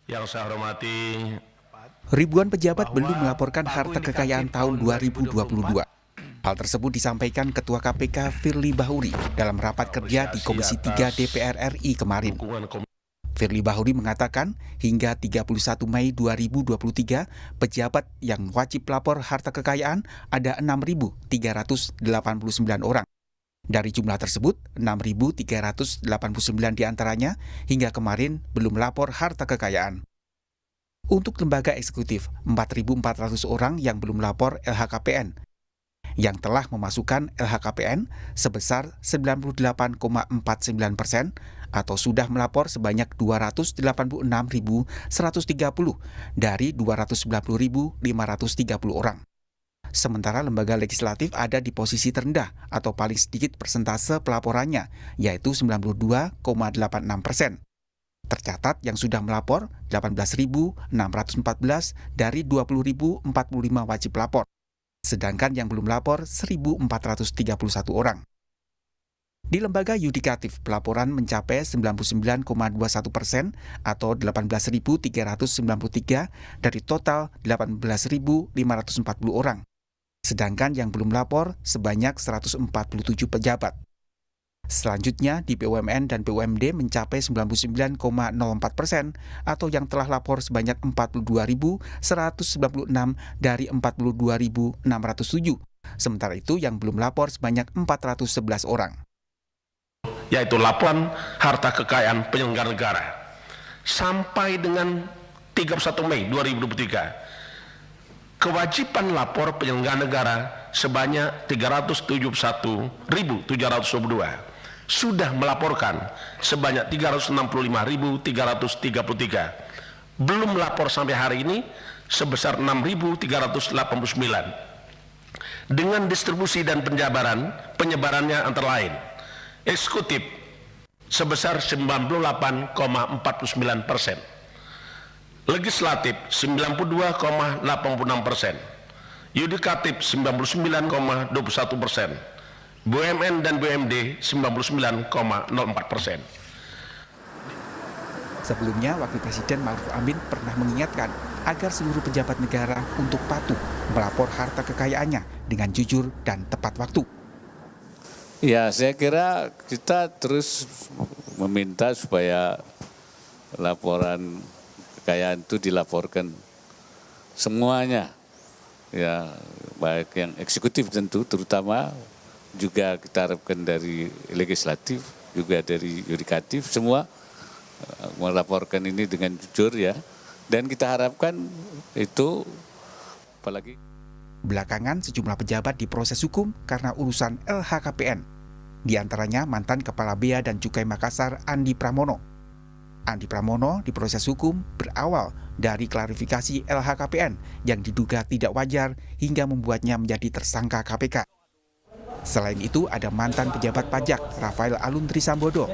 Yang saya hormati Ribuan pejabat bahwa belum melaporkan harta Paku kekayaan Indikatif tahun 2022. 2024 Hal tersebut disampaikan Ketua KPK Firly Bahuri dalam rapat kerja di Komisi 3 DPR RI kemarin. dukungan Firly Bahuri mengatakan hingga 31 Mei 2023, pejabat yang wajib lapor harta kekayaan ada 6.389 orang. Dari jumlah tersebut, 6.389 diantaranya hingga kemarin belum lapor harta kekayaan. Untuk lembaga eksekutif, 4.400 orang yang belum lapor LHKPN, yang telah memasukkan LHKPN sebesar 98,49% atau sudah melapor sebanyak 286.130 dari 290.530 orang. Sementara lembaga legislatif ada di posisi terendah atau paling sedikit persentase pelaporannya, yaitu 92,86%. Tercatat yang sudah melapor 18.614 dari 20.045 wajib lapor, sedangkan yang belum lapor 1.431 orang. Di lembaga yudikatif, pelaporan mencapai 99,21% atau 18.393 dari total 18.540 orang, sedangkan yang belum lapor sebanyak 147 pejabat. Selanjutnya, di BUMN dan BUMD mencapai 99,04% atau yang telah lapor sebanyak 42.196 dari 42.607. Sementara itu, yang belum lapor sebanyak 411 orang. yaitu laporan harta kekayaan penyelenggara negara sampai dengan 31 Mei 2023. Kewajiban lapor penyelenggara negara sebanyak 371.722. Sudah melaporkan sebanyak 365.333. Belum melapor sampai hari ini sebesar 6.389. Dengan distribusi dan penyebarannya antara lain: eksekutif sebesar 98,49%, legislatif 92,86%, yudikatif 99,21%, BUMN dan BUMD 99,04%. Sebelumnya, Wakil Presiden Ma'ruf Amin pernah mengingatkan agar seluruh pejabat negara untuk patuh melapor harta kekayaannya dengan jujur dan tepat waktu. Ya, saya kira kita terus meminta supaya laporan kekayaan itu dilaporkan semuanya. Ya, baik yang eksekutif tentu, terutama juga kita harapkan dari legislatif, juga dari yudikatif, semua melaporkan ini dengan jujur ya. Dan kita harapkan itu apalagi Belakangan sejumlah pejabat diproses hukum karena urusan LHKPN. Di antaranya mantan Kepala Bea dan Cukai Makassar Andi Pramono. Andi Pramono diproses hukum berawal dari klarifikasi LHKPN yang diduga tidak wajar hingga membuatnya menjadi tersangka KPK. Selain itu, ada mantan pejabat pajak Rafael Alun Trisambodo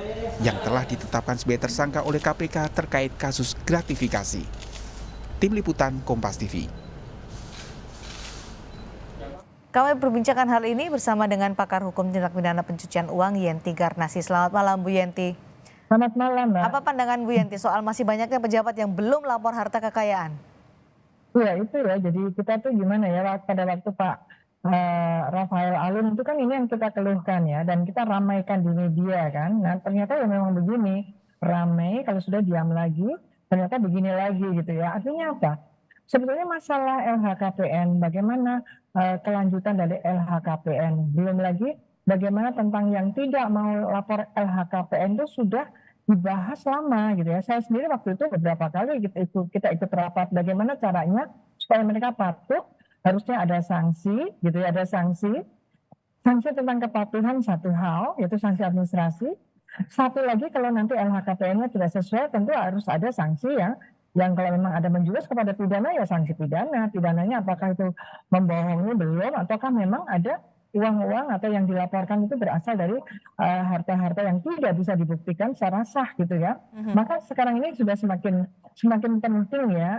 yang telah ditetapkan sebagai tersangka oleh KPK terkait kasus gratifikasi. Tim Liputan Kompas TV. Kami perbincangkan hal ini bersama dengan pakar hukum tindak pidana pencucian uang Yenti Garnasi. Selamat malam Bu Yenti. Selamat malam, Mbak. Apa pandangan Bu Yenti soal masih banyaknya pejabat yang belum lapor harta kekayaan? Iya itu ya, jadi kita tuh gimana ya, pada waktu Pak Rafael Alun itu kan ini yang kita keluhkan ya, dan kita ramaikan di media kan. Nah ternyata ya memang begini, ramai kalau sudah diam lagi, ternyata begini lagi gitu ya. Artinya apa? Sebetulnya masalah LHKPN, bagaimana kelanjutan dari LHKPN. Belum lagi bagaimana tentang yang tidak mau lapor LHKPN itu sudah dibahas lama gitu ya. Saya sendiri waktu itu beberapa kali kita ikut rapat bagaimana caranya supaya mereka patuh. Harusnya ada sanksi gitu ya, ada sanksi tentang kepatuhan satu hal, yaitu sanksi administrasi. Satu lagi kalau nanti LHKPN-nya tidak sesuai, tentu harus ada sanksi yang kalau memang ada menjurus kepada pidana ya sanksi pidana. Pidananya apakah itu membohongi belum, ataukah memang ada uang-uang atau yang dilaporkan itu berasal dari harta-harta yang tidak bisa dibuktikan secara sah gitu ya. Maka sekarang ini sudah semakin penting ya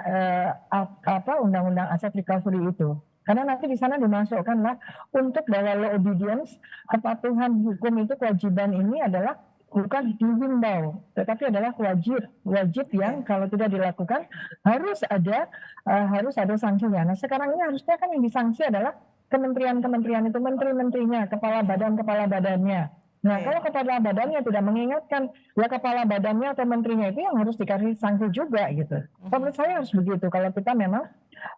undang-undang aset recovery itu. Karena nanti di sana dimasukkanlah untuk bahwa law obedience, kepatuhan hukum itu kewajiban ini adalah bukan dihimbau, tetapi adalah wajib yang kalau tidak dilakukan harus ada sanksinya. Nah sekarang ini harusnya kan yang disanksi adalah kementerian-kementerian itu, menteri-menterinya, kepala badannya. Nah kalau kepala badannya tidak mengingatkan, ya kepala badannya atau menterinya itu yang harus dikasih sanksi juga gitu. Menurut saya harus begitu. Kalau kita memang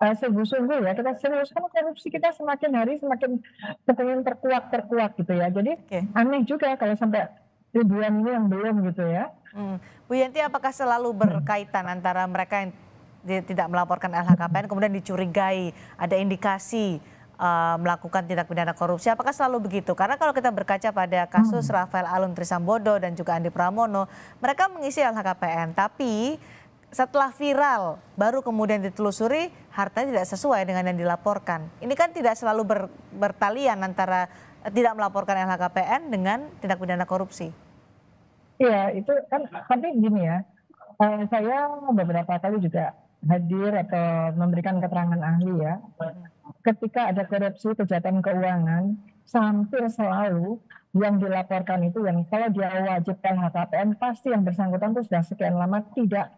sungguh-sungguh ya, kita serius, kan korupsi kita semakin hari semakin terkuak gitu ya. Jadi aneh juga kalau sampai ribuan ini yang belum gitu ya. Bu Yenti, apakah selalu berkaitan antara mereka yang tidak melaporkan LHKPN kemudian dicurigai ada indikasi melakukan tindak pidana korupsi, apakah selalu begitu? Karena kalau kita berkaca pada kasus Rafael Alun Trisambodo dan juga Andi Pramono, mereka mengisi LHKPN, tapi setelah viral baru kemudian ditelusuri hartanya tidak sesuai dengan yang dilaporkan. Ini kan tidak selalu bertalian antara tidak melaporkan LHKPN dengan tindak pidana korupsi. Iya, itu kan, tapi gini ya, saya beberapa kali juga hadir atau memberikan keterangan ahli ya. Ketika ada korupsi kejahatan keuangan, hampir selalu yang dilaporkan itu yang kalau dia wajib LHKPN, pasti yang bersangkutan itu sudah sekian lama tidak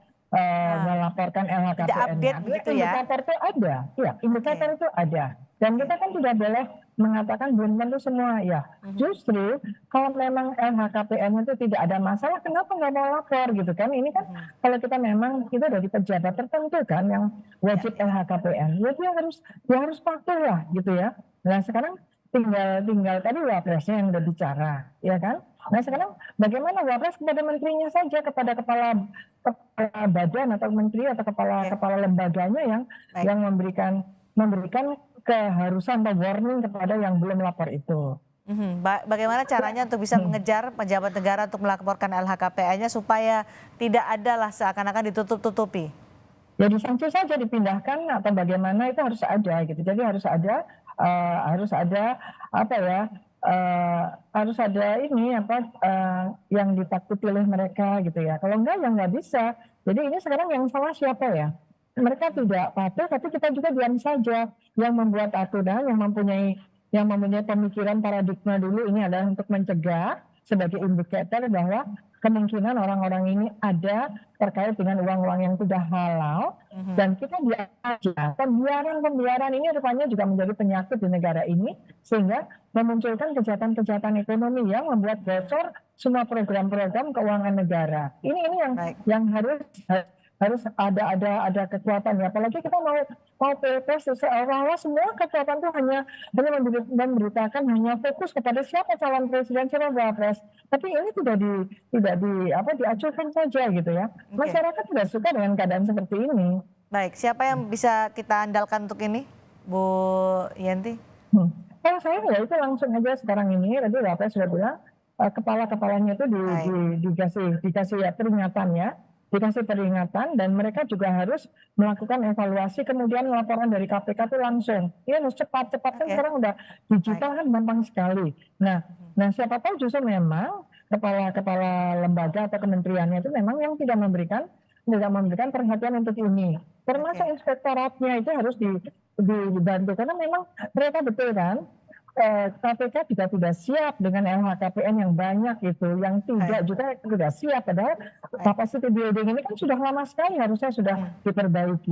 melaporkan LHKPN. Tidak update begitu ya? Indikator itu ada, ya indikator itu ada. Dan kita kan tidak boleh mengatakan belum tentu semua ya. Justru kalau memang LHKPN itu tidak ada masalah, kenapa nggak mau lapor gitu kan? Ini kan kalau kita memang kita dari pejabat tertentu kan yang wajib LHKPN, ya dia harus patuh lah gitu ya. Nah sekarang tinggal tadi wapresnya yang udah bicara, ya kan? Nah sekarang bagaimana wapres kepada menterinya saja, kepada kepala badan atau menteri atau kepala lembaganya yang memberikan keharusan atau warning kepada yang belum lapor itu. Bagaimana caranya untuk bisa mengejar pejabat negara untuk melaporkan LHKPN-nya supaya tidak ada lah seakan-akan ditutup-tutupi? Ya disanksi saja, dipindahkan atau bagaimana itu harus ada gitu. Jadi harus ada apa ya? Harus ada ini yang ditakuti oleh mereka gitu ya. Kalau enggak ya nggak bisa. Jadi ini sekarang yang salah siapa ya? Mereka tidak patuh, tapi kita juga diam saja. Yang membuat aturan, yang mempunyai pemikiran paradigma dulu ini adalah untuk mencegah sebagai indikator bahwa kemungkinan orang-orang ini ada terkait dengan uang-uang yang tidak halal, dan kita diam saja. Pembiaran ini rupanya juga menjadi penyakit di negara ini, sehingga memunculkan kejahatan-kejahatan ekonomi yang membuat bocor semua program-program keuangan negara. Ini yang harus ada kekuatan ya. Apalagi kita mau pilpres seolah-olah semua kekuatan itu hanya memberitakan, hanya fokus kepada siapa calon presiden, siapa wapres. Tapi ini tidak diacuhkan saja gitu ya. Masyarakat tidak suka dengan keadaan seperti ini. Baik, siapa yang bisa kita andalkan untuk ini, Bu Yenti? Kalau saya ya itu langsung aja sekarang ini, tadi wapres sudah bilang kepala-kepalanya itu dikasih peringatan ya. Dikasih peringatan, dan mereka juga harus melakukan evaluasi, kemudian laporan dari KPK itu langsung. Ini harus cepat kan sekarang udah digital kan gampang sekali. Nah siapa tahu justru memang kepala lembaga atau kementeriannya itu memang yang tidak memberikan perhatian untuk ini. Termasuk inspektoratnya itu harus dibantu, karena memang mereka betul kan. KPK juga tidak siap dengan LHKPN yang banyak itu, yang tidak siap, padahal capacity building ini kan sudah lama sekali harusnya sudah diperbaiki.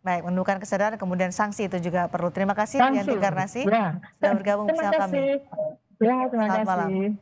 Baik, menunjukkan kesadaran kemudian sanksi itu juga perlu. Terima kasih Yenti Garnasi sudah bergabung bersama kami. Terima kasih. Ya, terima kasih.